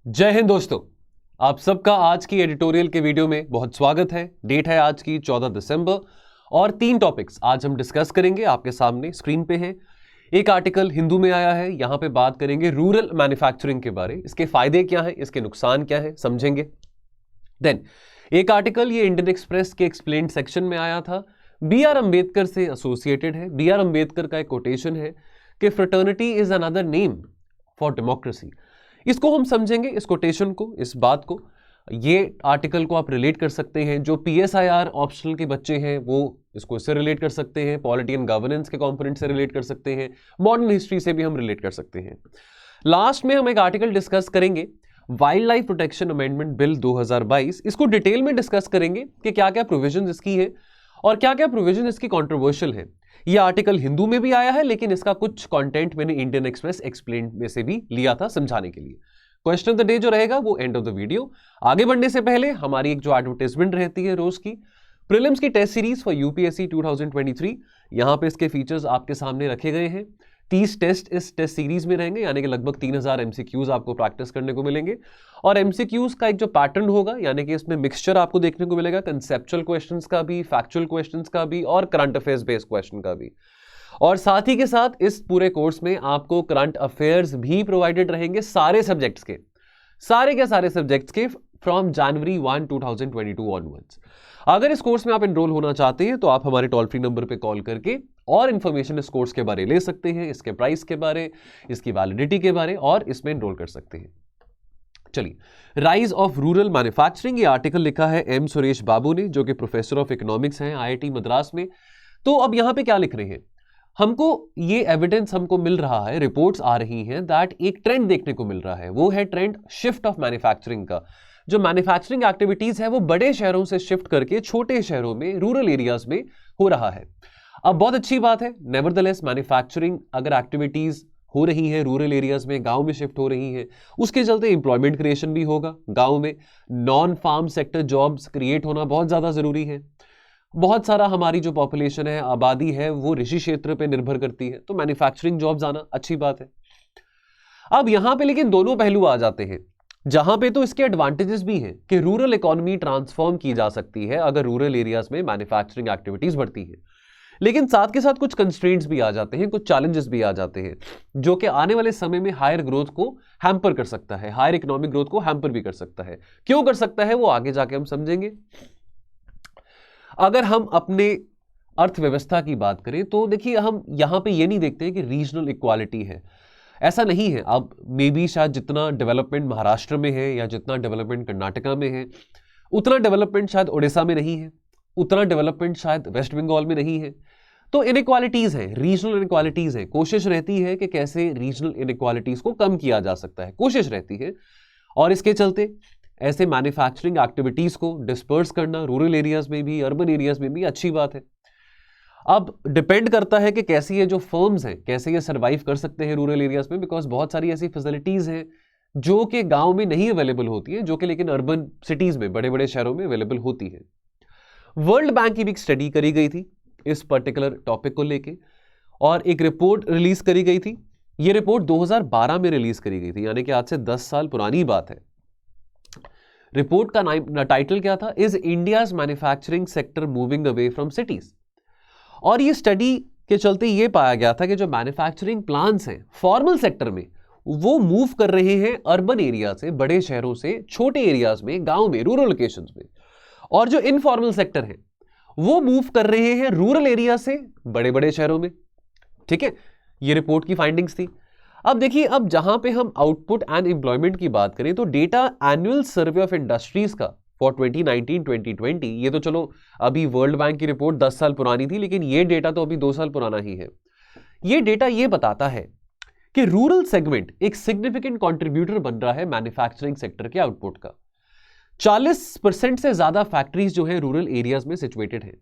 जय हिंद दोस्तों, आप सबका आज की एडिटोरियल के वीडियो में बहुत स्वागत है। डेट है आज की 14 दिसंबर और 3 टॉपिक्स आज हम डिस्कस करेंगे। आपके सामने स्क्रीन पे है। एक आर्टिकल हिंदू में आया है, यहां पे बात करेंगे रूरल मैन्युफैक्चरिंग के बारे, इसके फायदे क्या हैं, इसके नुकसान क्या है, समझेंगे। देन एक आर्टिकल ये इंडियन एक्सप्रेस के एक्सप्लेन्ड सेक्शन में आया था, बी आर अंबेडकर से एसोसिएटेड है। बी आर अंबेडकर का एक कोटेशन है कि fraternity is another name for democracy. इसको हम समझेंगे, इस कोटेशन को, इस बात को। ये आर्टिकल को आप रिलेट कर सकते हैं, जो पीएसआईआर ऑप्शनल के बच्चे हैं वो इसको इससे रिलेट कर सकते हैं, पॉलिटी एंड गवर्नेंस के कंपोनेंट से रिलेट कर सकते हैं, मॉडर्न हिस्ट्री से भी हम रिलेट कर सकते हैं। लास्ट में हम एक आर्टिकल डिस्कस करेंगे, wild life protection amendment bill 2022। इसको डिटेल में डिस्कस करेंगे कि क्या क्या प्रोविजन इसकी है और क्या क्या प्रोविजन इसकी कंट्रोवर्शियल है। यह आर्टिकल हिंदू में भी आया है, लेकिन इसका कुछ कंटेंट मैंने इंडियन एक्सप्रेस एक्सप्लेन में से भी लिया था समझाने के लिए। क्वेश्चन ऑफ द डे जो रहेगा वो एंड ऑफ द वीडियो। आगे बढ़ने से पहले हमारी एक जो एडवर्टाइजमेंट रहती है रोज की, प्रीलिम्स की टेस्ट सीरीज फॉर यूपीएससी 2023, यहां पे इसके फीचर्स आपके सामने रखे गए हैं। 30 टेस्ट इस टेस्ट सीरीज में रहेंगे, यानी कि लगभग 3000 एमसीक्यूज आपको प्रैक्टिस करने को मिलेंगे। और एमसीक्यूज का एक जो पैटर्न होगा, यानी कि इसमें मिक्सचर आपको देखने को मिलेगा, कंसेप्चुअल क्वेश्चंस का भी, फैक्चुअल क्वेश्चंस का भी और करंट अफेयर्स बेस्ड क्वेश्चन का भी। और साथ ही के साथ इस पूरे कोर्स में आपको करंट अफेयर्स भी प्रोवाइडेड रहेंगे सारे सब्जेक्ट्स के, सारे सब्जेक्ट्स के फ्रॉम जनवरी 1 2022 ऑनवर्ड्स। अगर इस कोर्स में आप एनरोल होना चाहते हैं तो आप हमारे टोल फ्री नंबर पे कॉल करके और इन्फॉर्मेशन इस कोर्स के बारे ले सकते हैं, इसके प्राइस के बारे, इसकी वैलिडिटी के बारे, और इसमें एनरोल कर सकते हैं। चलिए, राइज ऑफ रूरल मैन्युफैक्चरिंग, ये आर्टिकल लिखा है एम सुरेश बाबू ने, जो कि प्रोफेसर ऑफ इकोनॉमिक्स हैं आईआईटी मद्रास में। तो अब यहां पे क्या लिख रहे हैं, हमको ये एविडेंस हमको मिल रहा है, रिपोर्ट्स आ रही हैं दैट एक ट्रेंड देखने को मिल रहा है। वो है ट्रेंड शिफ्ट ऑफ मैन्युफैक्चरिंग का। जो मैन्युफैक्चरिंग एक्टिविटीज है वो बड़े शहरों से शिफ्ट करके छोटे शहरों में, रूरल एरियाज में हो रहा है। अब बहुत अच्छी बात है, नेवरदलेस मैन्युफैक्चरिंग अगर एक्टिविटीज हो रही है रूरल एरियाज में, गांव में शिफ्ट हो रही है, उसके चलते एम्प्लॉयमेंट क्रिएशन भी होगा गांव में। Non farm sector jobs create होना बहुत ज्यादा जरूरी है। बहुत सारा हमारी जो पॉपुलेशन है, आबादी है, वो ऋषि क्षेत्र पे निर्भर करती है, तो मैन्युफैक्चरिंग जॉब्स आना अच्छी बात है। अब यहां पे लेकिन दोनों पहलू आ जाते हैं, जहां पे तो इसके एडवांटेजेस भी हैं कि रूरल इकोनॉमी ट्रांसफॉर्म की जा सकती है अगर रूरल एरियाज में मैन्युफैक्चरिंग एक्टिविटीज बढ़ती है, लेकिन साथ के साथ कुछ कंस्ट्रेंट्स भी आ जाते हैं, कुछ चैलेंजेस भी आ जाते हैं, जो कि आने वाले समय में हायर ग्रोथ को हैम्पर कर सकता है, हायर इकोनॉमिक ग्रोथ को हैम्पर भी कर सकता है। क्यों कर सकता है वो आगे जाके हम समझेंगे। अगर हम अपने अर्थव्यवस्था की बात करें तो देखिए, हम यहां पे ये नहीं देखते कि रीजनल इक्वालिटी है, ऐसा नहीं है। अब मे बी शायद जितना डेवलपमेंट महाराष्ट्र में है या जितना डेवलपमेंट कर्नाटका में है, उतना डेवलपमेंट शायद उड़ीसा में नहीं है, उतना डेवलपमेंट शायद वेस्ट बंगाल में नहीं है। तो इनइक्वालिटीज हैं, रीजनल इनइक्वालिटीज हैं। कोशिश रहती है कि कैसे रीजनल इनइक्वालिटीज को कम किया जा सकता है, कोशिश रहती है। और इसके चलते ऐसे मैन्युफैक्चरिंग एक्टिविटीज को डिस्पर्स करना रूरल एरियाज में भी, अर्बन एरियाज में भी अच्छी बात है। अब डिपेंड करता है कि कैसे ये जो फर्म्स हैं, कैसे ये सर्वाइव कर सकते हैं रूरल एरियाज में, बिकॉज बहुत सारी ऐसी फैसिलिटीज हैं जो कि गांव में नहीं अवेलेबल होती है, जो कि लेकिन अर्बन सिटीज में, बड़े बड़े शहरों में अवेलेबल होती है। वर्ल्ड बैंक की भी एक स्टडी करी गई थी इस पर्टिकुलर टॉपिक को लेके, और एक रिपोर्ट रिलीज करी गई थी। ये रिपोर्ट 2012 में रिलीज करी गई थी, यानी कि आज से 10 साल पुरानी बात है। रिपोर्ट का टाइटल क्या था, is India's manufacturing sector moving away from cities. और ये स्टडी के चलते ये पाया गया था कि जो मैन्युफैक्चरिंग प्लांट्स हैं फॉर्मल सेक्टर में, वो मूव कर रहे हैं अर्बन एरिया से, बड़े शहरों से छोटे एरियाज में, गांव में, रूरल लोकेशंस में। और जो इनफॉर्मल सेक्टर है वो मूव कर रहे हैं रूरल एरिया से बड़े बड़े शहरों में। ठीक है, ये रिपोर्ट की फाइंडिंग्स थी। अब देखिए, अब जहां पे हम आउटपुट एंड एम्प्लॉयमेंट की बात करें तो data annual survey of industries का फॉर 2019-2020, ये तो चलो अभी वर्ल्ड बैंक की रिपोर्ट 10 साल पुरानी थी, लेकिन ये डेटा तो अभी 2 साल पुराना ही है। ये डेटा ये बताता है कि रूरल सेगमेंट एक सिग्निफिकेंट कंट्रीब्यूटर बन रहा है मैन्युफैक्चरिंग सेक्टर के आउटपुट का। 40% से ज्यादा फैक्ट्रीज जो है रूरल एरियाज में सिचुएटेड है,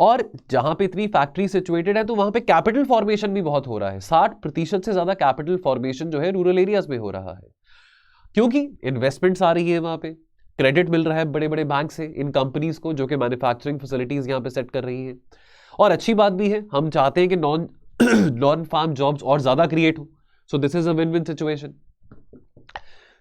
और जहां पे इतनी फैक्ट्री सिचुएटेड है तो वहां पे कैपिटल फॉर्मेशन भी बहुत हो रहा है। 60% से ज्यादा कैपिटल फॉर्मेशन जो है रूरल एरियाज में हो रहा है, क्योंकि इन्वेस्टमेंट्स आ रही है, वहां पे क्रेडिट मिल रहा है बड़े बड़े बैंक से इन कंपनीज को, जो कि मैन्युफैक्चरिंग फैसिलिटीज यहां पे सेट कर रही हैं। और अच्छी बात भी है, हम चाहते हैं कि नॉन फार्म जॉब्स और ज्यादा क्रिएट हो, so this is a win win situation.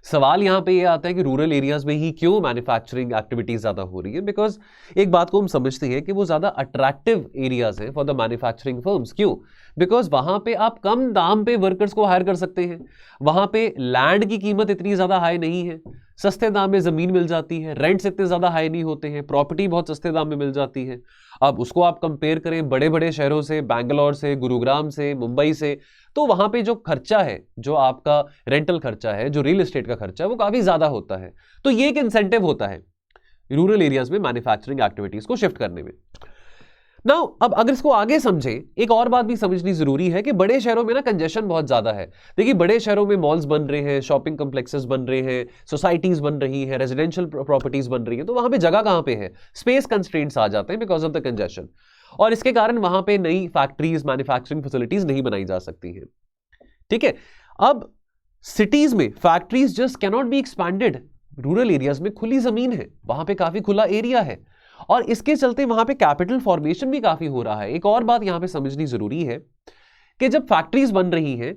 सवाल यहां पे ये आता है कि रूरल एरियाज में ही क्यों मैन्युफैक्चरिंग एक्टिविटीज ज्यादा हो रही है? बिकॉज एक बात को हम समझते हैं कि वो ज्यादा अट्रैक्टिव एरियाज हैं फॉर द मैन्युफैक्चरिंग फर्म्स। क्यों? बिकॉज वहां पे आप कम दाम पे वर्कर्स को हायर कर सकते हैं, वहां पे लैंड की कीमत इतनी ज्यादा हाई नहीं है, सस्ते दाम में जमीन मिल जाती है, रेंट्स इतने ज्यादा हाई नहीं होते हैं, प्रॉपर्टी बहुत सस्ते दाम में मिल जाती है। अब उसको आप कंपेयर करें बड़े बड़े शहरों से, बैंगलोर से, गुरुग्राम से, मुंबई से, तो वहां पे जो खर्चा है, जो आपका रेंटल खर्चा है, जो रियल एस्टेट का खर्चा है, वो काफी ज्यादा होता है। तो ये एक इंसेंटिव होता है रूरल एरियाज में मैन्युफैक्चरिंग एक्टिविटीज को शिफ्ट करने में। नाउ अब अगर इसको आगे समझे, एक और बात भी समझनी जरूरी है कि बड़े शहरों में ना कंजेशन बहुत ज्यादा है। देखिए बड़े शहरों में मॉल्स बन रहे हैं, शॉपिंग कॉम्प्लेक्सेस बन रहे हैं, सोसाइटीज बन रही हैं, रेजिडेंशियल प्रॉपर्टीज बन रही हैं, तो वहां पे जगह कहां पे है? स्पेस कंस्ट्रेंट्स आ जाते हैं बिकॉज ऑफ द कंजेशन, और इसके कारण वहां पे नई फैक्ट्रीज, मैन्युफैक्चरिंग फैसिलिटीज नहीं बनाई जा सकती हैं। ठीक है, अब सिटीज में factories just cannot be expanded. Rural areas में खुली जमीन है, वहां पे काफी खुला एरिया है, और इसके चलते वहां पे कैपिटल फॉर्मेशन भी काफी हो रहा है। एक और बात यहां पे समझनी जरूरी है कि जब फैक्ट्रीज बन रही हैं,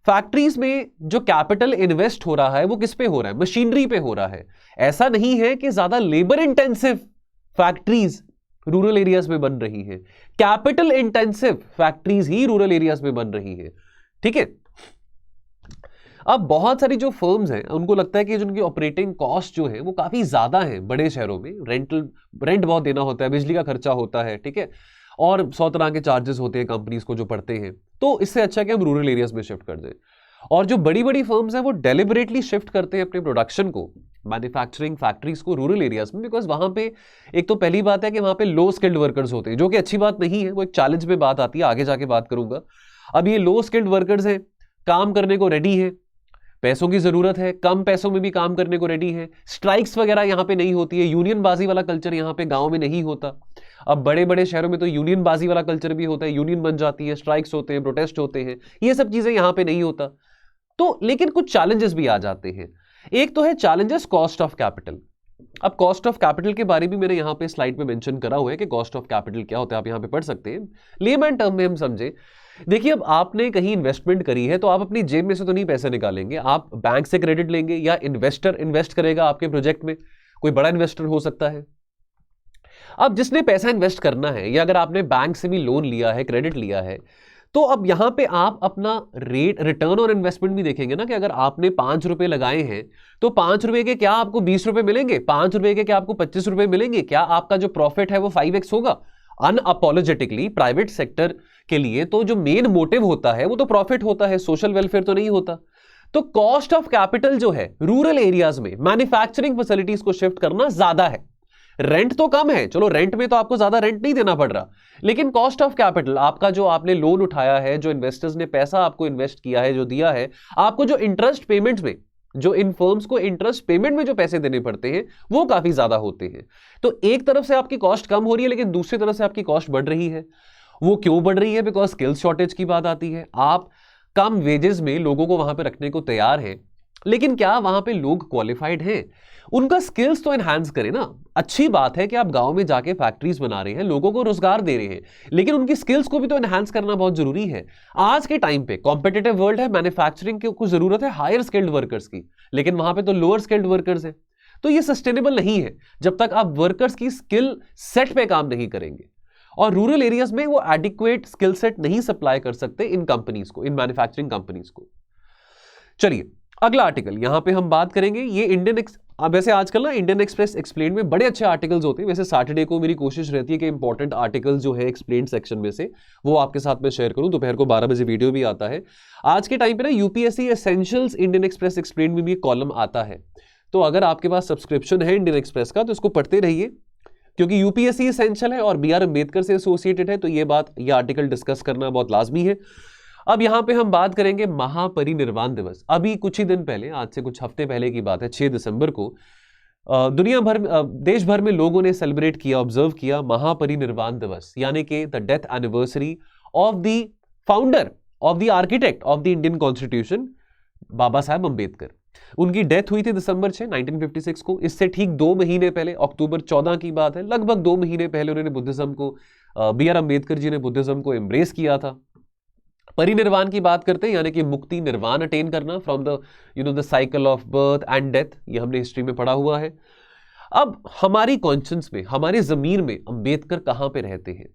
फैक्ट्रीज में जो कैपिटल इन्वेस्ट हो रहा है वो किस पे हो रहा है? मशीनरी पे हो रहा है। ऐसा नहीं है कि ज्यादा labour intensive factories rural areas में बन रही है, कैपिटल इंटेंसिव फैक्ट्रीज ही रूरल एरियाज में बन रही है। ठीक है, अब बहुत सारी जो फर्म्स हैं उनको लगता है कि जो उनकी ऑपरेटिंग कॉस्ट जो है वो काफी ज्यादा है बड़े शहरों में, रेंट बहुत देना होता है, बिजली का खर्चा होता है, ठीक है, और 100 तरह के चार्जेस होते हैं कंपनीज को जो पड़ते हैं, तो इससे अच्छा है कि हम रूरल एरियाज में शिफ्ट कर दें। और जो बड़ी बड़ी फर्म्स हैं वो डेलिबरेटली शिफ्ट करते हैं अपने प्रोडक्शन को, मैन्युफैक्चरिंग फैक्ट्रीज को रूरल एरियाज में, बिकॉज वहां पे एक तो पहली बात है कि वहां पे लो स्किल्ड वर्कर्स होते हैं, जो कि अच्छी बात नहीं है, वो एक चैलेंज में बात आती है, आगे जाके बात करूंगा। अब ये लो स्किल्ड वर्कर्स हैं, काम करने को रेडी है, पैसों की जरूरत है, कम पैसों में भी काम करने को रेडी है, स्ट्राइक्स वगैरह यहां पे नहीं होती है, यूनियन बाजी वाला कल्चर यहां पे गांव में नहीं होता। अब बड़े बड़े शहरों में तो यूनियन बाजी वाला कल्चर भी होता है, यूनियन बन जाती है, स्ट्राइक्स होते हैं, प्रोटेस्ट होते हैं, ये सब चीजें यहां पे नहीं होता। तो लेकिन कुछ चैलेंजेस भी आ जाते हैं। एक तो है चैलेंजेस कॉस्ट ऑफ कैपिटल। अब कॉस्ट ऑफ कैपिटल के बारे में मैंने यहां पे स्लाइड में मेंशन करा हुआ है कि कॉस्ट ऑफ कैपिटल क्या होता है, आप यहां पे पढ़ सकते हैं, लेमैन टर्म में हम समझे। देखिए अब आपने कहीं इन्वेस्टमेंट करी है तो आप अपनी जेब में से तो नहीं पैसे निकालेंगे, आप बैंक से क्रेडिट लेंगे या इन्वेस्टर इन्वेस्ट करेगा आपके प्रोजेक्ट में, कोई बड़ा इन्वेस्टर हो सकता है। अब जिसने पैसा इन्वेस्ट करना है, या अगर आपने बैंक से भी लोन लिया है, क्रेडिट लिया है, तो अब यहां पे आप अपना रेट रिटर्न और इन्वेस्टमेंट भी देखेंगे ना, कि अगर आपने 5 रुपए लगाए हैं तो 5 रुपए के क्या आपको 20 रुपए मिलेंगे, 5 रुपए के क्या आपको 25 रुपए मिलेंगे, क्या आपका जो प्रॉफिट है वो 5x होगा? अनअपोलोजेटिकली प्राइवेट सेक्टर के लिए तो जो मेन मोटिव होता है वो तो प्रॉफिट होता है, सोशल वेलफेयर तो नहीं होता। तो कॉस्ट ऑफ कैपिटल जो है रूरल एरियाज में मैन्युफैक्चरिंग फैसिलिटीज को शिफ्ट करना ज्यादा है। रेंट तो कम है, चलो रेंट में तो आपको ज्यादा रेंट नहीं देना पड़ रहा, लेकिन कॉस्ट ऑफ कैपिटल, आपका जो आपने लोन उठाया है, जो इन्वेस्टर्स ने पैसा आपको इन्वेस्ट किया है, जो दिया है आपको, जो इंटरेस्ट पेमेंट्स में, जो इन फर्म्स को इंटरेस्ट पेमेंट में जो पैसे देने पड़ते हैं वो काफी ज्यादा होते हैं। तो एक तरफ से आपकी कॉस्ट कम हो रही है, लेकिन दूसरी तरफ से आपकी कॉस्ट बढ़ रही है। वो क्यों बढ़ रही है? बिकॉज स्किल्स शॉर्टेज की बात आती है। आप कम वेजेस में लोगों को वहां पे रखने को तैयार हैं, लेकिन क्या वहां पे लोग क्वालिफाइड हैं? उनका स्किल्स तो एनहांस करें ना। अच्छी बात है कि आप गांव में जाके फैक्ट्रीज बना रहे हैं, लोगों को रोजगार दे रहे हैं, लेकिन उनकी स्किल्स को भी तो एनहांस करना बहुत जरूरी है। आज के टाइम पे कॉम्पिटिटिव वर्ल्ड है, मैन्युफैक्चरिंग की कुछ जरूरत है हायर स्किल्ड वर्कर्स की, लेकिन वहां पे तो लोअर स्किल्ड वर्कर्स हैं। तो ये सस्टेनेबल नहीं है जब तक आप वर्कर्स की स्किल सेट पे काम नहीं करेंगे, और रूरल एरियाज में वो एडिक्वेट स्किल सेट नहीं सप्लाई कर सकते इन कंपनीज को, इन मैन्युफैक्चरिंग कंपनीज को। चलिए अगला आर्टिकल यहां पे हम बात करेंगे, ये वैसे आजकल ना इंडियन एक्सप्रेस एक्सप्लेन में बड़े अच्छे आर्टिकल्स होते हैं। वैसे सैटरडे को मेरी कोशिश रहती है कि इंपॉर्टेंट आर्टिकल्स जो है एक्सप्लेन सेक्शन में से वो आपके साथ में शेयर करूं। दोपहर को 12 बजे वीडियो भी आता है। आज के टाइम पे ना UPSC essentials Indian express explain में भी एक कॉलम आता है, तो अगर आपके पास सब्सक्रिप्शन है इंडियन एक्सप्रेस का तो इसको पढ़ते रहिए, क्योंकि यूपीएससी एसेंशियल है और BR अम्बेडकर से एसोसिएटेड है, तो ये आर्टिकल डिस्कस करना बहुत लाजमी है। अब यहां पे हम बात करेंगे महापरिनिर्वाण दिवस। अभी कुछ ही दिन पहले, आज से कुछ हफ्ते पहले की बात है, 6 दिसंबर को दुनिया भर देश भर में लोगों ने सेलिब्रेट किया, ऑब्जर्व किया महापरिनिर्वाण दिवस, यानी कि the death anniversary of the founder, of the architect of the Indian constitution, Baba Saheb Ambedkar. उनकी डेथ हुई थी दिसंबर 6, 1956 को। इससे ठीक 2 महीने पहले, अक्टूबर 14 की बात है, लगभग 2 महीने पहले उन्होंने बुद्धिज्म को, BR अम्बेडकर जी ने बुद्धिज्म को एम्ब्रेस किया था। परिनिर्वाण की बात करते हैं, यानी कि मुक्ति, निर्वाण अटेन करना from the the cycle of birth and death. ये हमने हिस्ट्री में पढ़ा हुआ है। अब हमारी कॉन्शियंस में, हमारे जमीर में अंबेडकर कहां पे रहते हैं?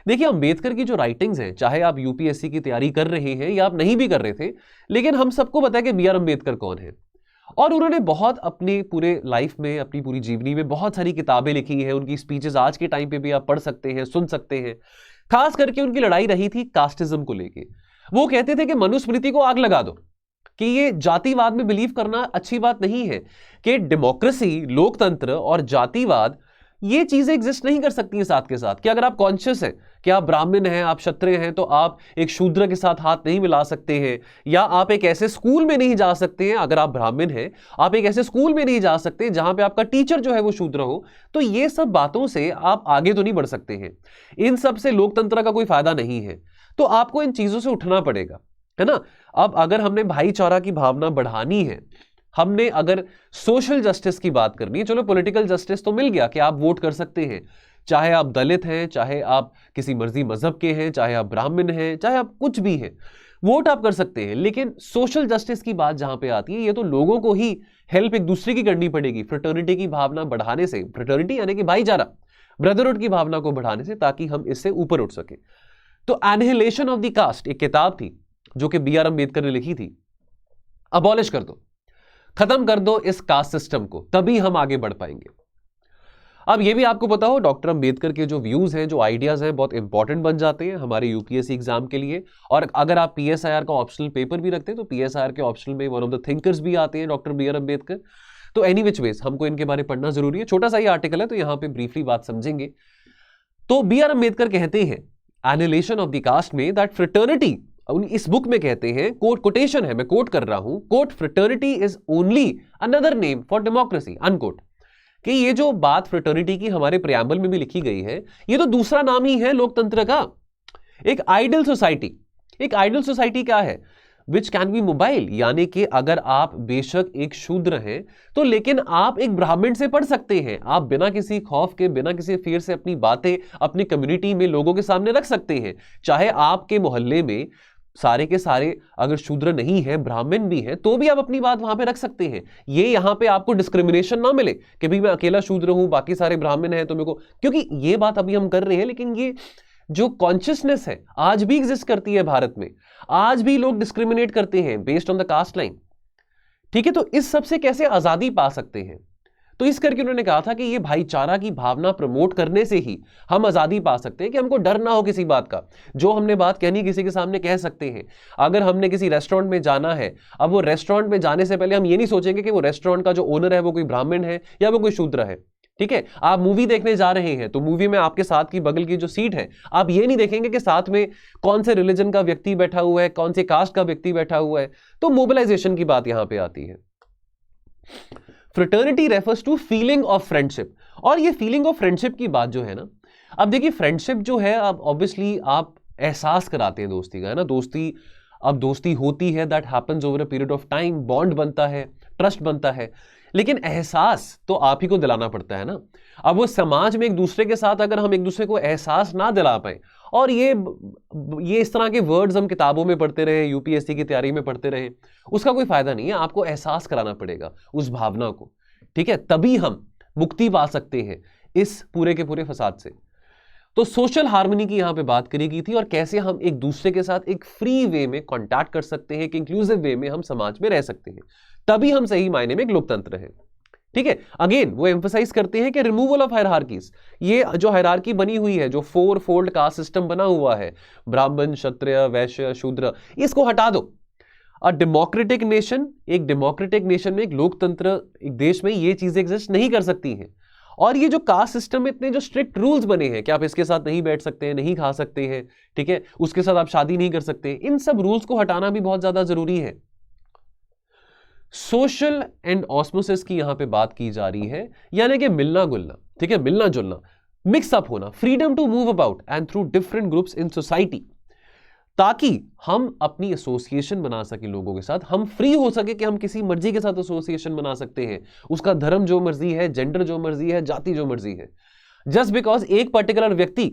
देखिए, अंबेडकर की जो राइटिंग्स हैं, चाहे आप यूपीएससी की तैयारी कर रहे हैं या आप नहीं भी कर रहे थे, लेकिन हम सबको पता है कि बी आर अम्बेडकर कौन है। और उन्होंने बहुत अपने पूरे लाइफ में, अपनी पूरी जीवनी में बहुत सारी किताबें लिखी है। उनकी स्पीचेस आज के टाइम पे भी आप पढ़ सकते हैं, सुन सकते हैं। खास करके उनकी लड़ाई रही थी कास्टिज्म को लेके। वो कहते थे कि मनुस्मृति को आग लगा दो, कि ये जातिवाद में बिलीव करना अच्छी बात नहीं है, कि डेमोक्रेसी, लोकतंत्र और जातिवाद ये चीजें एग्जिस्ट नहीं कर सकती हैं साथ के साथ। कि अगर आप कॉन्शियस हैं कि आप ब्राह्मण हैं, आप क्षत्रिय हैं, तो आप एक शूद्र के साथ हाथ नहीं मिला सकते हैं, या आप एक ऐसे स्कूल में नहीं जा सकते हैं, अगर आप ब्राह्मण हैं आप एक ऐसे स्कूल में नहीं जा सकते जहां पे आपका टीचर जो है वो शूद्र हो। तो ये सब बातों से आप आगे तो नहीं बढ़ सकते हैं। इन सब से लोकतंत्र का कोई फायदा नहीं है। तो आपको इन चीजों से उठना पड़ेगा, है ना। अब अगर हमने भाईचारा की भावना बढ़ानी है, हमने अगर सोशल जस्टिस की बात करनी है, चलो पॉलिटिकल जस्टिस तो मिल गया कि आप वोट कर सकते हैं, चाहे आप दलित हैं, चाहे आप किसी मर्जी मजहब के हैं, चाहे आप ब्राह्मण हैं, चाहे आप कुछ भी हैं, वोट आप कर सकते हैं। लेकिन सोशल जस्टिस की बात जहां पे आती है, ये तो लोगों को ही हेल्प एक दूसरे की करनी पड़ेगी, फ्रेटर्निटी की भावना बढ़ाने से। फ्रेटर्निटी यानी कि भाईचारा, ब्रदरहुड की भावना को बढ़ाने से, ताकि हम इससे ऊपर उठ सके। तो एनिहिलेशन ऑफ द कास्ट एक किताब थी जो कि बी आर अम्बेडकर ने लिखी थी। अबॉलिश कर दो, खत्म कर दो इस कास्ट सिस्टम को, तभी हम आगे बढ़ पाएंगे। अब ये भी आपको पता हो, डॉक्टर अंबेडकर के जो व्यूज हैं, जो आइडियाज हैं, बहुत इंपॉर्टेंट बन जाते हैं हमारे यूपीएससी एग्जाम के लिए। और अगर आप पीएसआईआर का ऑप्शनल पेपर भी रखते हैं, तो पीएसआईआर के ऑप्शनल में वन ऑफ द थिंकर्स भी आते हैं, डॉक्टर बी आर अम्बेडकर। तो एनी विच वेज हमको इनके बारे में पढ़ना जरूरी है। छोटा सा ही आर्टिकल है, तो यहां पर ब्रीफली बात समझेंगे। तो बी आर अम्बेडकर कहते हैं एनिहिलेशन ऑफ द कास्ट में दैट फ्रेटर्निटी, इस बुक में कहते हैं, कोट कोटेशन है, मैं कोट कर रहा हूं, quote, fraternity is only another name for democracy, unquote. कि ये जो बात फ्रेटर्निटी की हमारे प्रियम्बल में भी लिखी गई है, ये तो दूसरा नाम ही है लोकतंत्र का। एक आइडियल सोसाइटी, एक आइडियल सोसाइटी क्या है? विच कैन बी मोबाइल, यानी कि अगर आप बेशक एक शूद्र हैं, तो लेकिन आप एक ब्राह्मण से पढ़ सकते हैं। आप बिना किसी खौफ के, बिना किसी फियर से अपनी बातें अपनी कम्युनिटी में लोगों के सामने रख सकते हैं। चाहे आपके मोहल्ले में सारे के सारे अगर शूद्र नहीं है, ब्राह्मण भी है, तो भी आप अपनी बात वहां पे रख सकते हैं। ये यहां पे आपको डिस्क्रिमिनेशन ना मिले कि भाई मैं अकेला शूद्र हूं, बाकी सारे ब्राह्मण हैं तो मेरे को, क्योंकि ये बात अभी हम कर रहे हैं, लेकिन ये जो कॉन्शियसनेस है आज भी एग्जिस्ट करती है भारत में। आज भी लोग डिस्क्रिमिनेट करते हैं based on the caste line. ठीक है, तो इस सब से कैसे आजादी पा सकते हैं? तो इस करके उन्होंने कहा था कि ये भाईचारा की भावना प्रमोट करने से ही हम आजादी पा सकते हैं, कि हमको डर ना हो किसी बात का। जो हमने बात कहनी किसी के सामने कह सकते हैं। अगर हमने किसी रेस्टोरेंट में जाना है, अब वो रेस्टोरेंट में जाने से पहले हम ये नहीं सोचेंगे कि वो रेस्टोरेंट का जो ओनर है वो कोई ब्राह्मण है या वो कोई शूद्र है। ठीक है, आप मूवी देखने जा रहे हैं, तो मूवी में आपके साथ की बगल की जो सीट है, आप ये नहीं देखेंगे कि साथ में कौन से रिलीजन का व्यक्ति बैठा हुआ है, कौन से कास्ट का व्यक्ति बैठा हुआ है। तो मोबिलाइजेशन की बात यहां पे आती है। Fraternity refers to feeling of friendship. और ये फीलिंग ऑफ फ्रेंडशिप की बात जो है ना, अब देखिए फ्रेंडशिप जो है, अब ऑब्वियसली आप एहसास कराते हैं दोस्ती का, है ना। दोस्ती, अब दोस्ती होती है, that happens over a period of time, bond बनता है, ट्रस्ट बनता है, लेकिन एहसास तो आप ही को दिलाना पड़ता है ना। अब वो समाज में एक दूसरे के साथ अगर हम एक दूसरे को एहसास ना दिला पाए, और ये इस तरह के वर्ड्स हम किताबों में पढ़ते रहे, यूपीएससी की तैयारी में पढ़ते रहे, उसका कोई फायदा नहीं है। आपको एहसास कराना पड़ेगा उस भावना को, ठीक है, तभी हम मुक्ति पा सकते हैं इस पूरे के पूरे फसाद से। तो सोशल हार्मनी की यहां पे बात करी गई थी, और कैसे हम एक दूसरे के साथ एक फ्री वे में कांटेक्ट कर सकते हैं, एक इंक्लूसिव वे में हम समाज में रह सकते हैं, तभी हम सही मायने में एक लोकतंत्र है। ठीक है, अगेन वो एम्फसाइज करते हैं कि रिमूवल ऑफ हायरार्कीज, ये जो हायरार्की बनी हुई है, जो 4 फोल्ड कास्ट सिस्टम बना हुआ है, ब्राह्मण, क्षत्रिय, वैश्य, शूद्र, इसको हटा दो। अ डेमोक्रेटिक नेशन, एक डेमोक्रेटिक नेशन में, एक लोकतंत्र एक देश में ये चीजें एग्जिस्ट नहीं कर सकती हैं। और ये जो कास्ट सिस्टम में इतने जो स्ट्रिक्ट रूल्स बने हैं कि आप इसके साथ नहीं बैठ सकते हैं, नहीं खा सकते हैं, ठीक है, उसके साथ आप शादी नहीं कर सकते, इन सब रूल्स को हटाना भी बहुत ज्यादा जरूरी है। सोशल एंड ऑस्मोसिस की यहां पे बात की जा रही है, यानी कि मिलना जुलना, ठीक है, मिलना जुलना, मिक्सअप होना, freedom to move about and through different groups in society, ताकि हम अपनी एसोसिएशन बना सके लोगों के साथ, हम फ्री हो सके कि हम किसी मर्जी के साथ एसोसिएशन बना सकते हैं, उसका धर्म जो मर्जी है, जेंडर जो मर्जी है, जाति जो मर्जी है। जस्ट बिकॉज एक पर्टिकुलर व्यक्ति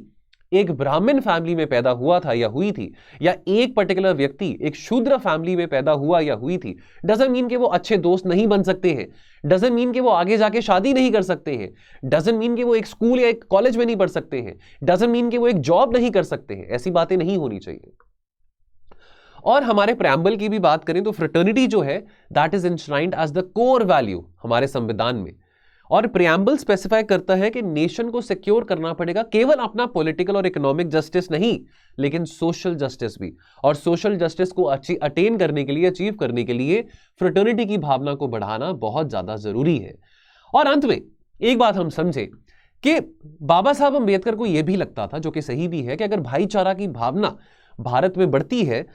एक ब्राह्मण फैमिली में पैदा हुआ था या हुई थी, या एक पर्टिकुलर व्यक्ति एक शूद्र फैमिली में पैदा हुआ या हुई थी, डजंट मीन कि वो अच्छे दोस्त नहीं बन सकते हैं, डजंट मीन कि वो आगे जाके शादी नहीं कर सकते हैं, डजंट मीन कि वो एक स्कूल या एक कॉलेज में नहीं पढ़ सकते हैं, डजंट मीन कि वो एक जॉब नहीं कर सकते हैं। ऐसी बातें नहीं होनी चाहिए। और हमारे प्रेम्बल की भी बात करें तो फ्रेटर्निटी जो है that is enshrined as the core value हमारे संविधान में। और प्रियम्बल स्पेसिफाई करता है कि नेशन को सिक्योर करना पड़ेगा केवल अपना पॉलिटिकल और इकोनॉमिक जस्टिस नहीं, लेकिन सोशल जस्टिस भी। और सोशल जस्टिस को अटेन करने के लिए, अचीव करने के लिए फ्रेटर्निटी की भावना को बढ़ाना बहुत ज्यादा जरूरी है। और अंत में एक बात हम समझे कि बाबा साहब अंबेडकर को यह भी लगता था, जो कि सही भी है, कि अगर भाईचारा की भावना भारत में बढ़ती है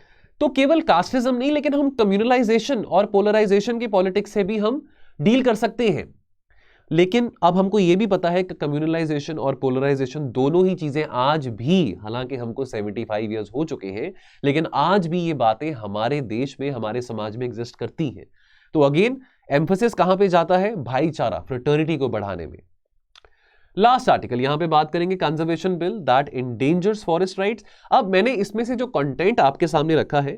तो केवल कास्टिज्म नहीं, लेकिन हम कम्युनलाइजेशन और पोलराइजेशन की पॉलिटिक्स से भी हम डील कर सकते हैं। लेकिन अब हमको यह भी पता है कि कम्युनलाइजेशन और पोलराइजेशन दोनों ही चीजें आज भी, हालांकि हमको 75 ईयर्स हो चुके हैं, लेकिन आज भी ये बातें हमारे देश में, हमारे समाज में एग्जिस्ट करती हैं। तो अगेन एम्फेसिस कहां पे जाता है? भाईचारा, फ्रेटर्निटी को बढ़ाने में। लास्ट आर्टिकल यहां पे बात करेंगे conservation bill that endangers forest rights. अब मैंने इसमें से जो कंटेंट आपके सामने रखा है,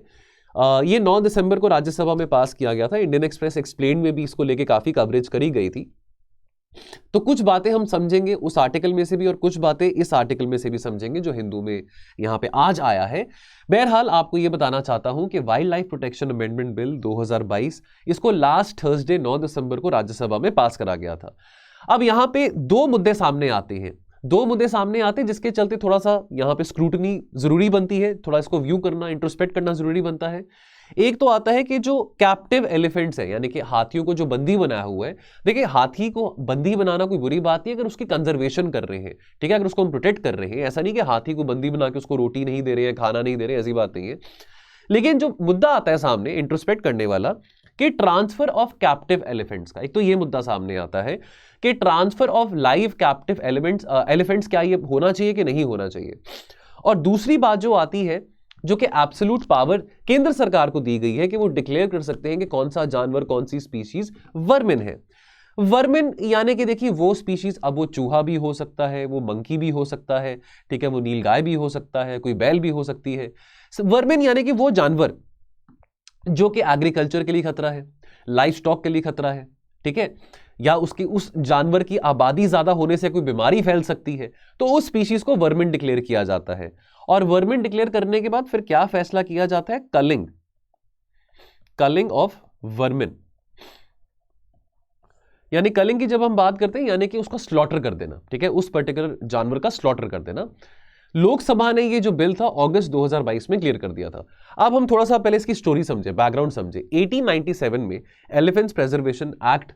ये 9 दिसंबर को राज्यसभा में पास किया गया था। इंडियन एक्सप्रेस एक्सप्लेन में भी इसको लेके काफी कवरेज करी गई थी। तो कुछ बातें हम समझेंगे उस आर्टिकल में से भी और कुछ बातें इस आर्टिकल में से भी समझेंगे जो हिंदू में यहां पे आज आया है। बहरहाल आपको यह बताना चाहता हूं कि wild life protection amendment bill 2022, इसको लास्ट थर्सडे 9 दिसंबर को राज्यसभा में पास करा गया था। अब यहां पे दो मुद्दे सामने आते हैं, जिसके चलते थोड़ा सा यहां पे स्क्रूटनी जरूरी बनती है, थोड़ा इसको व्यू करना, इंट्रोस्पेक्ट करना जरूरी बनता है। एक तो आता है कि जो कैप्टिव एलिफेंट्स है, यानी कि हाथियों को जो बंदी बनाया हुआ है। देखिए, हाथी को बंदी बनाना कोई बुरी बात नहीं अगर उसकी कंजर्वेशन कर रहे हैं, ठीक है, अगर उसको हम प्रोटेक्ट कर रहे हैं। ऐसा नहीं कि हाथी को बंदी बना के उसको रोटी नहीं दे रहे हैं, खाना नहीं दे रहे हैं, ऐसी बात नहीं है। लेकिन जो मुद्दा आता है सामने इंट्रोस्पेक्ट करने वाला, कि ट्रांसफर ऑफ कैप्टिव एलिफेंट्स का, एक तो ये मुद्दा सामने आता है कि transfer of live captive elephants क्या ये होना चाहिए कि नहीं होना चाहिए। और दूसरी बात जो आती है, जो कि एब्सोल्यूट पावर केंद्र सरकार को दी गई है कि वो डिक्लेयर कर सकते हैं कि कौन सा जानवर, कौन सी स्पीशीज वर्मिन है। वर्मिन यानी कि देखिए वो स्पीशीज, अब वो चूहा भी हो सकता है, वो मंकी भी हो सकता है, ठीक है, वो नीलगाय भी हो सकता है, कोई बैल भी हो सकती है। वर्मिन यानी कि वो जानवर जो कि एग्रीकल्चर के लिए खतरा है, लाइफ स्टॉक के लिए खतरा है, ठीक है, या उसकी उस जानवर की आबादी ज्यादा होने से कोई बीमारी फैल सकती है, तो उस स्पीशीज को वर्मिन डिक्लेयर किया जाता है। और वर्मिन डिक्लेयर करने के बाद फिर क्या फैसला किया जाता है? Culling of vermin. यानी कलिंग की जब हम बात करते हैं, यानी कि उसको स्लॉटर कर देना, ठीक है, उस पर्टिकुलर जानवर का स्लॉटर कर देना। लोकसभा ने ये जो बिल था अगस्त 2022 में क्लियर कर दिया था। अब हम थोड़ा सा पहले इसकी स्टोरी समझे, बैकग्राउंड समझे। 1897 में एलिफेंट्स प्रिजर्वेशन एक्ट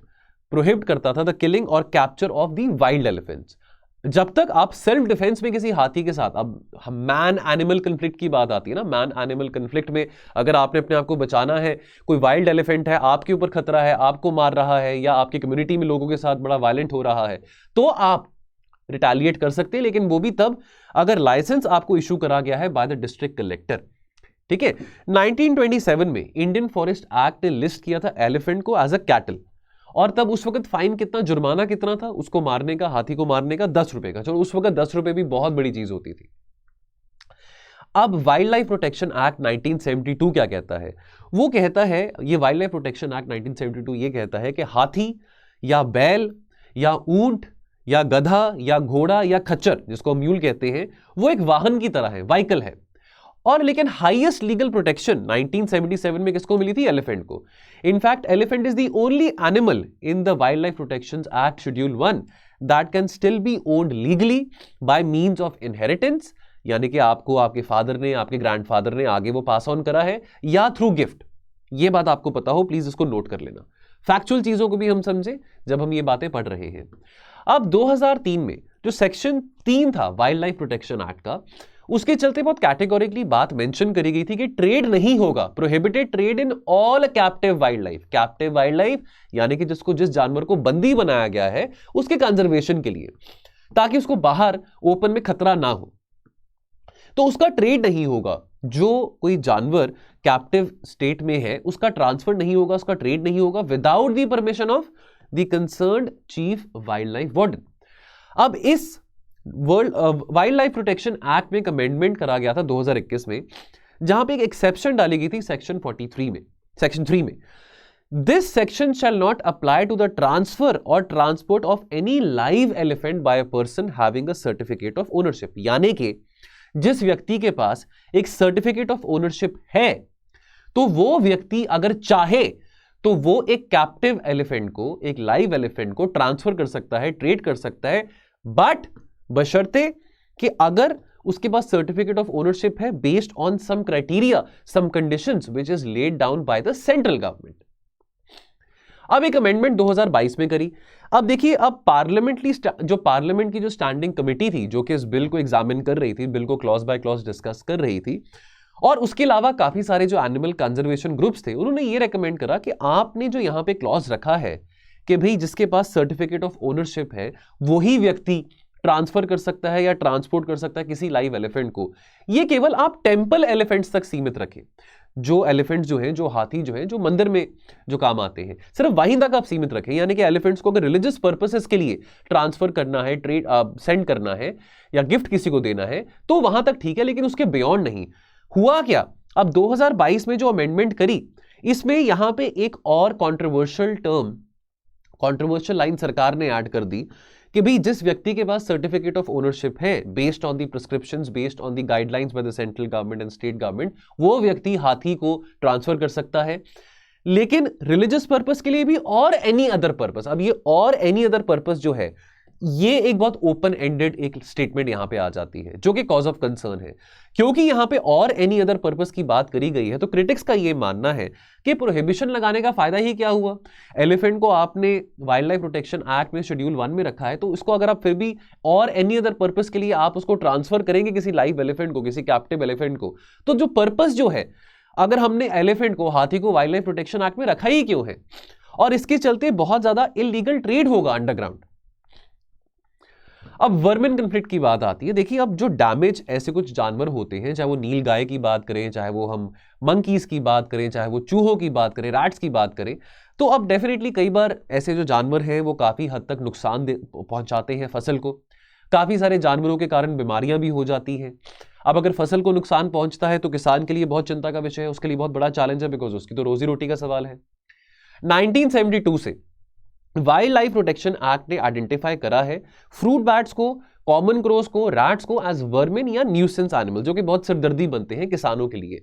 प्रोहिबिट करता था द किलिंग और capture of the wild elephants. जब तक आप सेल्फ डिफेंस में किसी हाथी के साथ, अब मैन एनिमल कन्फ्लिक्ट की बात आती है ना, मैन एनिमल कन्फ्लिक्ट में अगर आपने अपने आप को बचाना है, कोई वाइल्ड एलिफेंट है, आपके ऊपर खतरा है, आपको मार रहा है, या आपकी कम्युनिटी में लोगों के साथ बड़ा वायलेंट हो रहा है, तो आप रिटेलिएट कर सकते हैं, लेकिन वो भी तब अगर लाइसेंस आपको इशू करा गया है बाय द डिस्ट्रिक्ट कलेक्टर, ठीक है। 1927 में इंडियन फॉरेस्ट एक्ट ने लिस्ट किया था एलिफेंट को एज अ कैटल, और तब उस वक्त फाइन कितना, जुर्माना कितना था उसको मारने का, हाथी को मारने का? 10 रुपए का। चलो उस वक्त 10 रुपए भी बहुत बड़ी चीज होती थी। अब वाइल्ड लाइफ प्रोटेक्शन एक्ट 1972 क्या कहता है? वो कहता है, ये वाइल्ड लाइफ प्रोटेक्शन एक्ट 1972 ये कहता है कि हाथी या बैल या ऊंट या गधा या घोड़ा या खच्चर, जिसको म्यूल कहते हैं, वो एक वाहन की तरह है, व्हीकल है। और लेकिन हाईएस्ट लीगल प्रोटेक्शन 1977 में किसको मिली थी? एलिफेंट को। In fact elephant is the only animal in the wildlife protection act schedule 1 that can still be owned legally bye means of inheritance, यानी कि आपको आपके फादर ने, आपके ग्रैंडफादर ने आगे वो पास ऑन करा है, या थ्रू गिफ्ट। ये बात आपको पता हो, प्लीज इसको नोट कर लेना। फैक्चुअल चीजों को भी हम समझे जब हम ये बातें पढ़ रहे हैं। अब 2003 में जो सेक्शन 3 था वाइल्ड लाइफ प्रोटेक्शन एक्ट का, उसके चलते बहुत कैटेगोरिकली बात मेंशन करी गई थी कि ट्रेड नहीं होगा, prohibited trade in all captive wild life. Captive wild life यानी कि जिसको, जिस जानवर को बंदी बनाया गया है उसके कंजर्वेशन के लिए, ताकि उसको बाहर ओपन में खतरा ना हो, तो उसका ट्रेड नहीं होगा। जो कोई जानवर कैप्टिव स्टेट में है उसका ट्रांसफर नहीं होगा, उसका ट्रेड नहीं होगा without the permission of the concerned chief wild life warden. अब इस वाइल्ड लाइफ प्रोटेक्शन एक्ट में एक अमेंडमेंट करा गया था 2021 में, जहां पे एक एक्सेप्शन डाली गई थी सेक्शन 43 में, सेक्शन 3 में। This section shall not apply to the transfer और transport of any live elephant by a person having a certificate of ownership. यानी कि जिस व्यक्ति के पास एक सर्टिफिकेट ऑफ ओनरशिप है, तो वो व्यक्ति अगर चाहे तो वो एक कैप्टिव एलिफेंट को, एक लाइव एलिफेंट को ट्रांसफर कर सकता है, ट्रेड कर सकता है, बट बशर्ते कि अगर उसके पास सर्टिफिकेट ऑफ ओनरशिप है based on some criteria, some conditions which is laid down by the central government. अब एक अमेंडमेंट 2022 में करी। अब देखिए, अब पार्लियामेंट की जो स्टैंडिंग कमेटी थी, जो कि इस बिल को एग्जामिन कर रही थी, बिल को क्लॉज बाय क्लॉज डिस्कस कर रही थी, और उसके अलावा काफी सारे जो एनिमल कंजर्वेशन ग्रुप्स थे, उन्होंने ये रेकमेंड करा कि आपने जो यहां पे क्लॉज रखा है कि भाई जिसके पास सर्टिफिकेट ऑफ ओनरशिप है वही व्यक्ति ट्रांसफर कर सकता है या ट्रांसपोर्ट कर सकता है किसी लाइव एलिफेंट को, ये केवल आप टेंपल एलिफेंट्स तक सीमित रखें। जो एलिफेंट्स जो हैं, जो हाथी जो हैं, जो मंदिर में जो काम आते हैं, सिर्फ वहीं तक आप सीमित रखें। यानी कि एलिफेंट्स को अगर रिलीजियस पर्पसेस के लिए ट्रांसफर करना है, ट्रेड सेंड करना है या गिफ्ट किसी को देना है, तो वहां तक ठीक है, लेकिन उसके बियॉन्ड नहीं। हुआ क्या, अब 2022 में जो अमेंडमेंट करी, इसमें यहां पे एक और कॉन्ट्रोवर्शियल लाइन सरकार ने ऐड कर दी कि भाई जिस व्यक्ति के पास सर्टिफिकेट ऑफ ओनरशिप है based on the prescriptions, based on the guidelines bye the central government and state government, वो व्यक्ति हाथी को ट्रांसफर कर सकता है। लेकिन रिलीजियस पर्पस के लिए भी और एनी अदर पर्पस, अब ये और एनी अदर पर्पस जो है, ये एक बहुत ओपन एंडेड एक स्टेटमेंट यहां पे आ जाती है, जो कि कॉज ऑफ कंसर्न है। क्योंकि यहां पे और एनी अदर पर्पस की बात करी गई है, तो क्रिटिक्स का ये मानना है कि प्रोहिबिशन लगाने का फायदा ही क्या हुआ। एलिफेंट को आपने वाइल्ड लाइफ प्रोटेक्शन एक्ट में शेड्यूल 1 में रखा है, तो इसको अगर आप फिर भी और एनी अदर पर्पस के लिए आप उसको ट्रांसफर करेंगे किसी लाइव एलिफेंट को, किसी कैप्टिव एलिफेंट को, तो जो पर्पस जो है, अगर हमने एलिफेंट को, हाथी को वाइल्ड लाइफ प्रोटेक्शन एक्ट में रखा ही क्यों है। और इसके चलते बहुत ज्यादा इलीगल ट्रेड होगा अंडरग्राउंड। अब वर्मिन कन्फ्लिक्ट की बात आती है। देखिए, अब जो डैमेज ऐसे कुछ जानवर होते हैं, चाहे वो नील गाय की बात करें, चाहे वो हम मंकीज की बात करें, चाहे वो चूहों की बात करें, रैट्स की बात करें, तो अब डेफिनेटली कई बार ऐसे जो जानवर हैं वो काफी हद तक नुकसान पहुंचाते हैं फसल को। काफी सारे जानवरों के कारण बीमारियां भी हो जाती हैं। अब अगर फसल को नुकसान पहुंचता है तो किसान के लिए बहुत चिंता का विषय है, उसके लिए बहुत बड़ा चैलेंज है, बिकॉज उसकी तो रोजी रोटी का सवाल है। 1972 से वाइल्ड लाइफ प्रोटेक्शन एक्ट ने आइडेंटिफाई करा है फ्रूट बैट्स को, कॉमन क्रोस को, रैट्स को एज वर्मिन या न्यूसेंस एनिमल, जो कि बहुत सिरदर्दी बनते हैं किसानों के लिए।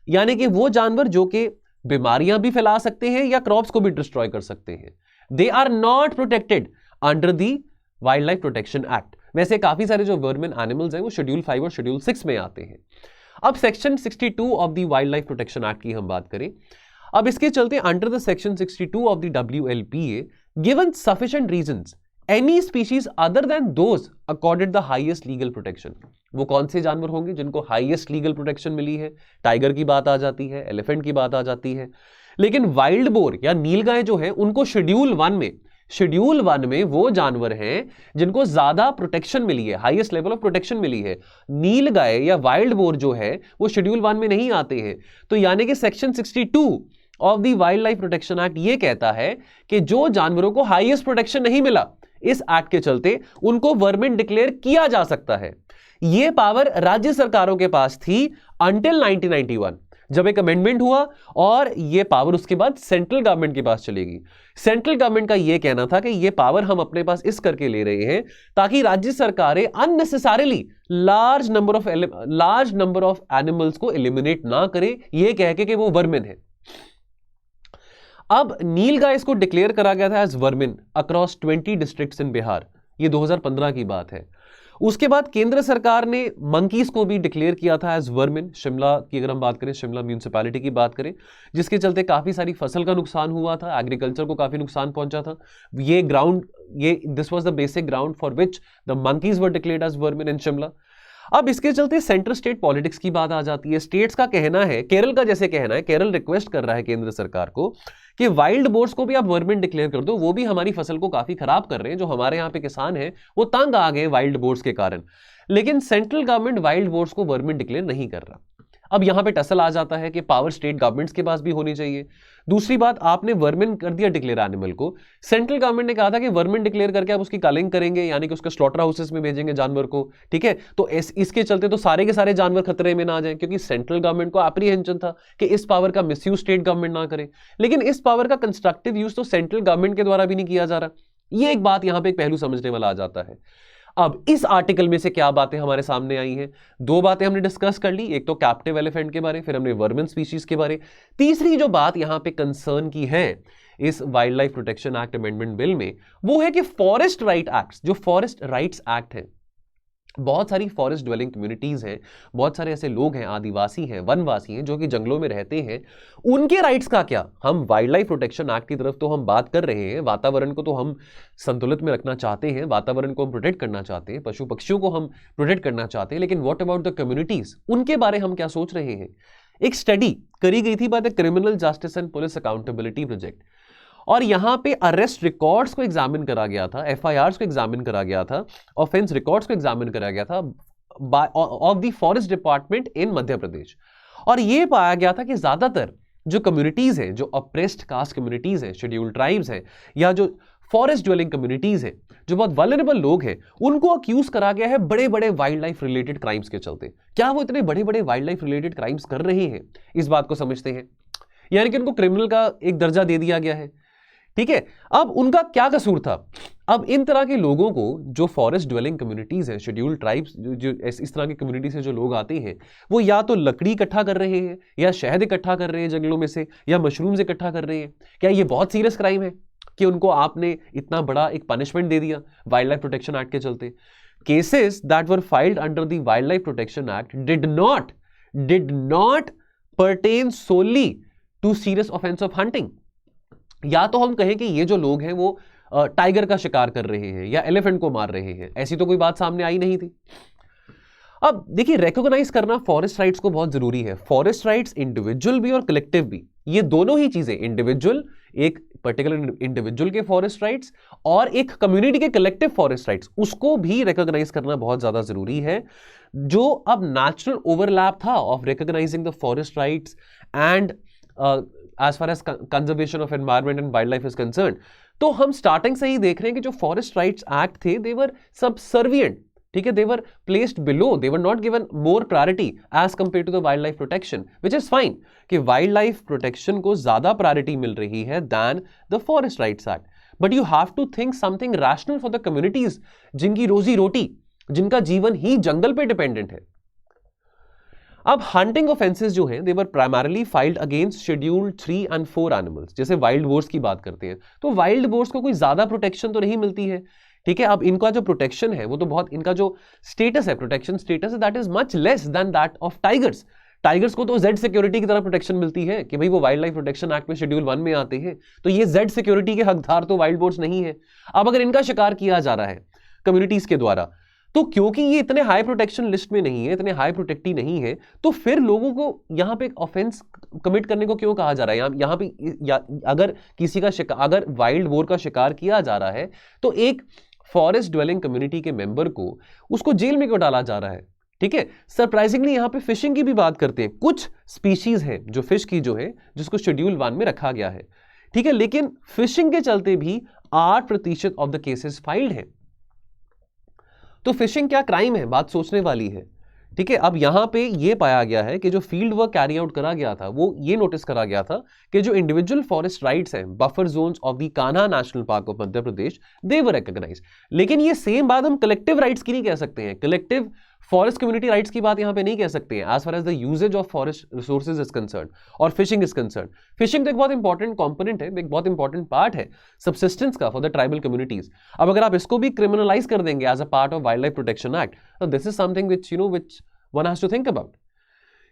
यानी कि वो जानवर जो कि बीमारियां भी फैला सकते हैं या क्रॉप्स को भी डिस्ट्रॉय कर सकते हैं। They are not protected under the wildlife protection act. वैसे काफी सारे जो वर्मिन एनिमल्स हैं वो शेड्यूल 5 और शेड्यूल 6 में आते हैं। अब section 62 of the wildlife protection act की हम बात करें, अब इसके चलते under the section 62 of the WLPA, given sufficient reasons, any species other than those accorded the highest legal protection, वो कौन से जानवर होंगे जिनको हाईएस्ट लीगल प्रोटेक्शन मिली है। टाइगर की बात आ जाती है, एलिफेंट की बात आ जाती है, लेकिन वाइल्ड बोर या नीलगाय जो है उनको शेड्यूल 1 में वो जानवर हैं जिनको ज्यादा प्रोटेक्शन मिली है, हाईएस्ट लेवल ऑफ प्रोटेक्शन मिली है। नीलगाय या वाइल्ड बोर जो है वो शेड्यूल 1 में नहीं आते हैं। तो यानी कि section 62 of the wildlife protection act ये कहता है कि जो जानवरों को हाईएस्ट प्रोटेक्शन नहीं मिला, इस एक्ट के चलते उनको वर्मिन डिक्लेयर किया जा सकता है। यह पावर राज्य सरकारों के पास थी अंटिल 1991, जब एक अमेंडमेंट हुआ और यह पावर उसके बाद सेंट्रल गवर्नमेंट के पास चलेगी। सेंट्रल गवर्नमेंट का यह कहना था कि यह पावर हम अपने पास इस करके ले रहे हैं ताकि राज्य सरकारें unnecessarily large number of animals को एलिमिनेट ना करें, यह कह के कि वो वर्मिन है। अब नीलगाय इसको डिक्लेयर करा गया था एज वर्मिन अक्रॉस 20 डिस्ट्रिक्ट्स इन बिहार, ये 2015 की बात है। उसके बाद केंद्र सरकार ने मंकीज को भी डिक्लेयर किया था एज वर्मिन। शिमला की अगर हम बात करें, शिमला म्यूनिसिपैलिटी की बात करें, जिसके चलते काफी सारी फसल का नुकसान हुआ था, एग्रीकल्चर को काफी नुकसान पहुंचा था। This was the basic ground for which the monkeys were declared as vermin in Shimla. अब इसके चलते सेंटर स्टेट पॉलिटिक्स की बात आ जाती है। स्टेट्स का कहना है, केरल का जैसे कहना है, केरल रिक्वेस्ट कर रहा है केंद्र सरकार को कि वाइल्ड बोर्स को भी आप वर्मिन डिक्लेयर कर दो, वो भी हमारी फसल को काफी खराब कर रहे हैं। जो हमारे यहाँ पे किसान हैं वो तंग आ गए वाइल्ड बोर्स के कारण। लेकिन सेंट्रल गवर्नमेंट वाइल्ड बोर्स को वर्मिन डिक्लेयर नहीं कर रहा। अब यहां पे टसल आ जाता है कि पावर स्टेट गवर्नमेंट्स के पास भी होनी चाहिए। दूसरी बात, आपने वर्मिन कर दिया डिक्लेयर एनिमल को, सेंट्रल गवर्नमेंट ने कहा था कि वर्मिन डिक्लेयर करके आप उसकी कलिंग करेंगे, यानी कि उसका स्लॉटर हाउसेस में भेजेंगे जानवर को, ठीक है। तो इसके चलते तो सारे के सारे जानवर खतरे में ना आ जाएं, क्योंकि सेंट्रल गवर्नमेंट को एप्रीहेंशन था कि इस पावर का मिसयूज स्टेट गवर्नमेंट ना करे। लेकिन इस पावर का कंस्ट्रक्टिव यूज तो सेंट्रल गवर्नमेंट के द्वारा भी नहीं किया जा रहा। ये एक बात यहां पे एक पहलू समझने वाला आ जाता है। अब इस आर्टिकल में से क्या बातें हमारे सामने आई हैं? दो बातें हमने डिस्कस कर ली, एक तो कैप्टिव एलिफेंट के बारे, फिर हमने वर्मिन स्पीशीज के बारे। तीसरी जो बात यहां पे कंसर्न की है इस wild life protection act amendment bill में, वो है कि फॉरेस्ट राइट एक्ट, जो फॉरेस्ट राइट्स एक्ट है, बहुत सारी फॉरेस्ट ड्वेलिंग कम्युनिटीज हैं, बहुत सारे ऐसे लोग हैं, आदिवासी हैं, वनवासी हैं, जो कि जंगलों में रहते हैं, उनके राइट्स का क्या? हम वाइल्ड लाइफ प्रोटेक्शन एक्ट की तरफ तो हम बात कर रहे हैं, वातावरण को तो हम संतुलित में रखना चाहते हैं, वातावरण को हम प्रोटेक्ट करना चाहते हैं, पशु पक्षियों को हम प्रोटेक्ट करना चाहते हैं, लेकिन व्हाट अबाउट द कम्युनिटीज, उनके बारे हम क्या सोच रहे हैं? एक स्टडी करी गई थी by the criminal justice and police accountability project, और यहां पे अरेस्ट रिकॉर्ड्स को एग्जामिन करा गया था, एफआईआर्स को एग्जामिन करा गया था, ऑफेंस रिकॉर्ड्स को एग्जामिन करा गया था of the forest department in Madhya Pradesh. और यह पाया गया था कि ज्यादातर जो कम्युनिटीज हैं, जो अप्रेस्ड कास्ट कम्युनिटीज हैं, शेड्यूल्ड ट्राइब्स हैं, या जो फॉरेस्ट ड्वेलिंग कम्युनिटीज हैं, जो बहुत वल्नरेबल लोग हैं, उनको अक्यूज करा गया है बड़े बड़े वाइल्ड लाइफ रिलेटेड क्राइम्स के चलते। क्या वो इतने बड़े बड़े वाइल्ड लाइफ रिलेटेड क्राइम्स कर रहे हैं, इस बात को समझते हैं, यानी कि उनको क्रिमिनल का एक दर्जा दे दिया गया है, ठीक है। अब उनका क्या कसूर था? अब इन तरह के लोगों को, जो फॉरेस्ट ड्वेलिंग कम्युनिटीज हैं, शेड्यूल्ड ट्राइब्स, जो इस तरह की कम्युनिटी से जो लोग आते हैं, वो या तो लकड़ी इकट्ठा कर रहे हैं, या शहद इकट्ठा कर रहे हैं जंगलों में से, या मशरूम्स इकट्ठा कर रहे हैं। क्या ये बहुत सीरियस क्राइम है कि उनको आपने इतना बड़ा एक पनिशमेंट दे दिया वाइल्ड लाइफ प्रोटेक्शन एक्ट के चलते? Cases that were filed under the wildlife protection act did not pertain solely to serious offence of hunting. या तो हम कहें कि ये जो लोग हैं वो टाइगर का शिकार कर रहे हैं या एलिफेंट को मार रहे हैं, ऐसी तो कोई बात सामने आई नहीं थी। अब देखिए, रिकॉग्नाइज करना फॉरेस्ट राइट्स को बहुत जरूरी है। फॉरेस्ट राइट्स इंडिविजुअल भी और कलेक्टिव भी, ये दोनों ही चीजें, इंडिविजुअल, एक पर्टिकुलर इंडिविजुअल के फॉरेस्ट राइट्स और एक कम्युनिटी के कलेक्टिव फॉरेस्ट राइट्स, उसको भी रिकॉग्नाइज करना बहुत ज्यादा जरूरी है। जो अब नेचुरल ओवरलैप था of recognising the forest rights and as far as conservation of environment and wildlife is concerned, तो हम स्टार्टिंग से ही देख रहे हैं कि जो फॉरेस्ट राइट्स एक्ट थे, they were subservient, ठीक है, they were placed below, they were not given more priority as compared to the wildlife protection, which is fine कि wildlife protection को ज्यादा प्रायोरिटी मिल रही है than the forest rights act, but you have to think something rational for the communities जिनकी रोजी रोटी, जिनका जीवन ही जंगल पे डिपेंडेंट है। अब हंटिंग ऑफेंसेस जो हैं, they were primarily filed against scheduled 3 and 4 animals. जैसे वाइल्ड बोर्स की बात करते हैं, तो वाइल्ड बोर्स को कोई ज्यादा प्रोटेक्शन तो नहीं मिलती है, ठीक है। अब इनका जो प्रोटेक्शन है वो तो बहुत, इनका जो स्टेटस है, protection status, that is much less than that of tigers. Tigers को तो जेड सिक्योरिटी की तरह प्रोटेक्शन मिलती है कि भाई वो वाइल्ड लाइफ प्रोटेक्शन एक्ट में शेड्यूल 1 में आते हैं, तो ये जेड सिक्योरिटी के हकदार तो वाइल्ड बोर्स नहीं है। अब अगर इनका शिकार किया जा रहा है कम्युनिटीज के द्वारा, तो क्योंकि ये इतने हाई प्रोटेक्शन लिस्ट में नहीं है, इतने हाई प्रोटेक्टी नहीं है, तो फिर लोगों को यहां पे ऑफेंस कमिट करने को क्यों कहा जा रहा है? यहां पे अगर किसी का शिकार, अगर वाइल्ड बोर का शिकार किया जा रहा है, तो एक फॉरेस्ट ड्वेलिंग कम्युनिटी के मेंबर को, उसको जेल में क्यों डाला जा रहा है? ठीक है। सरप्राइजिंगली यहां पे फिशिंग की भी बात करते हैं। कुछ स्पीशीज है जो फिश की जो है, जिसको शेड्यूल 1 में रखा गया है, ठीक है, लेकिन फिशिंग के चलते भी 8% ऑफ द केसेस फाइल्ड है। तो फिशिंग क्या क्राइम है? बात सोचने वाली है, ठीक है। अब यहां पे ये पाया गया है कि जो फील्ड वर्क कैरी आउट करा गया था, वो ये नोटिस करा गया था कि जो इंडिविजुअल फॉरेस्ट राइट्स हैं, buffer zones of the Kanha national park of Madhya Pradesh, they were recognised. लेकिन ये सेम बात हम कलेक्टिव राइट्स की नहीं कह सकते हैं, कलेक्टिव फॉरेस्ट कम्युनिटी राइट्स की बात यहां पे नहीं कह सकते हैं as far as the usages of forest resources is concern और फिशिंग इज कंसर्न। फिशिंग तो एक बहुत इंपॉर्टेंट कंपोनेंट है, एक बहुत इंपॉर्टेंट पार्ट है सब्सिस्टेंस का फॉर द ट्राइबल कम्युनिटीज। अब अगर आप इसको भी क्रिमिनलाइज कर देंगे as a part of wildlife protection act, तो this is something which which one has to think about,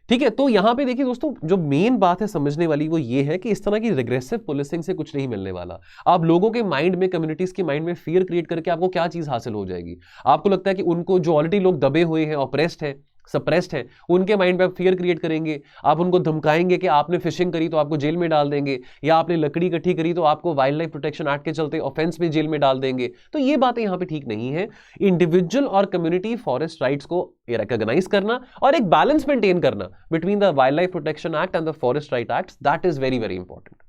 ठीक है। तो यहां पे देखिए दोस्तों, जो मेन बात है समझने वाली वो ये है कि इस तरह की रिग्रेसिव पुलिसिंग से कुछ नहीं मिलने वाला। आप लोगों के माइंड में, कम्युनिटीज के माइंड में फियर क्रिएट करके आपको क्या चीज हासिल हो जाएगी? आपको लगता है कि उनको, जो ऑलरेडी लोग दबे हुए हैं, ऑप्रेस्ड है, सप्रेस्ड है, उनके माइंड पे आप फियर क्रिएट करेंगे, आप उनको धमकाएंगे कि आपने फिशिंग करी तो आपको जेल में डाल देंगे, या आपने लकड़ी इकट्ठी करी तो आपको वाइल्ड लाइफ प्रोटेक्शन एक्ट के चलते ऑफेंस में जेल में डाल देंगे। तो ये बातें यहां पे ठीक नहीं है। इंडिविजुअल और कम्युनिटी फॉरेस्ट राइट्स को रिकॉग्नाइज करना और एक बैलेंस मेंटेन करना between the wildlife protection act and the forest right act, that is very very important.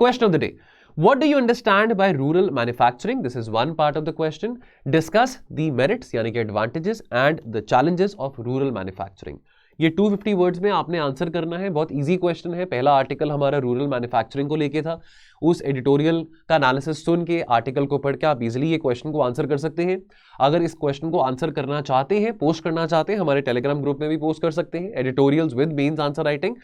Question of the day. What do you understand by rural manufacturing? This is one part of the question. Discuss the merits यानी कि advantages and the challenges of rural manufacturing. ये 250 words में आपने answer करना है। बहुत easy question है। पहला आर्टिकल हमारा रूरल मैन्युफैक्चरिंग को लेके था। उस एडिटोरियल का एनालिसिस सुन के, आर्टिकल को पढ़ के आप इजीली ये क्वेश्चन को आंसर कर सकते हैं। अगर इस क्वेश्चन को आंसर करना चाहते हैं, पोस्ट करना चाहते हैं, हमारे टेलीग्राम ग्रुप में भी पोस्ट कर सकते हैं, editorials with mains answer writing.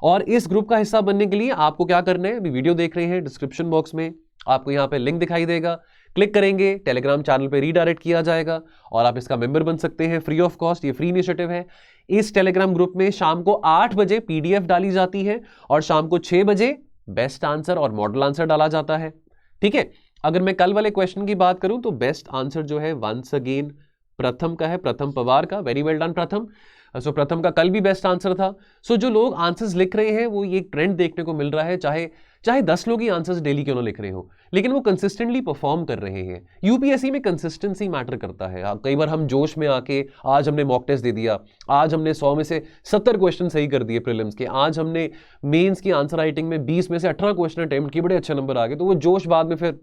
और इस ग्रुप का हिस्सा बनने के लिए आपको क्या करना है, अभी वीडियो देख रहे हैं, डिस्क्रिप्शन बॉक्स में आपको यहाँ पे लिंक दिखाई देगा, क्लिक करेंगे, टेलीग्राम चैनल पे रीडायरेक्ट किया जाएगा और आप इसका मेंबर बन सकते हैं फ्री ऑफ कॉस्ट। ये फ्री इनिशिएटिव है। इस टेलीग्राम ग्रुप में शाम को 8 बजे पीडीएफ डाली जाती है और शाम को 6 बजे बेस्ट आंसर और मॉडल आंसर डाला जाता है। ठीक है। अगर मैं कल वाले क्वेश्चन की बात करूं तो बेस्ट आंसर जो है वंस अगेन प्रथम का है, प्रथम पवार का। वेरी वेल डन प्रथम। सो प्रथम का कल भी बेस्ट आंसर था। सो जो लोग आंसर्स लिख रहे हैं वो ये ट्रेंड देखने को मिल रहा है, चाहे 10 लोग ही आंसर्स डेली क्यों ना लिख रहे हो, लेकिन वो कंसिस्टेंटली परफॉर्म कर रहे हैं। यूपीएससी में कंसिस्टेंसी मैटर करता है। कई बार हम जोश में आके आज हमने मॉक टेस्ट दे दिया, आज हमने 100 में से 70 क्वेश्चन सही कर दिए प्रीलिम्स के, आज हमने मेंस की आंसर राइटिंग में 20 में से 18 क्वेश्चन अटेम्प्ट किए, बड़े अच्छे नंबर आ गए, तो वो जोश बाद में फिर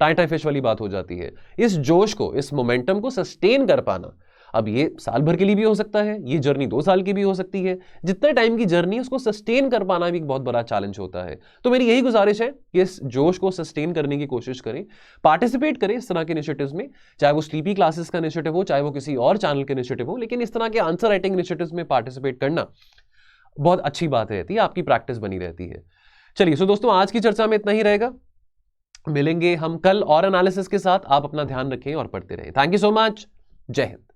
टाई फिश वाली बात हो जाती है। इस जोश को, इस मोमेंटम को सस्टेन कर पाना, अब ये साल भर के लिए भी हो सकता है, ये जर्नी 2 साल की भी हो सकती है, जितने टाइम की जर्नी है उसको सस्टेन कर पाना भी एक बहुत बड़ा चैलेंज होता है। तो मेरी यही गुजारिश है कि इस जोश को सस्टेन करने की कोशिश करें, पार्टिसिपेट करें इस तरह के इनिशिएटिव्स में, चाहे वो स्लीपी क्लासेस का इनिशिएटिव हो, चाहे वो किसी और चैनल के इनिशिएटिव हो, लेकिन इस तरह के आंसर राइटिंग इनिशिएटिव्स में पार्टिसिपेट करना बहुत अच्छी बात रहती है, आपकी प्रैक्टिस बनी रहती है। चलिए, सो दोस्तों आज की चर्चा में इतना ही रहेगा। मिलेंगे हम कल और एनालिसिस के साथ। आप अपना ध्यान रखें और पढ़ते रहें। Thank you so much. जय हिंद।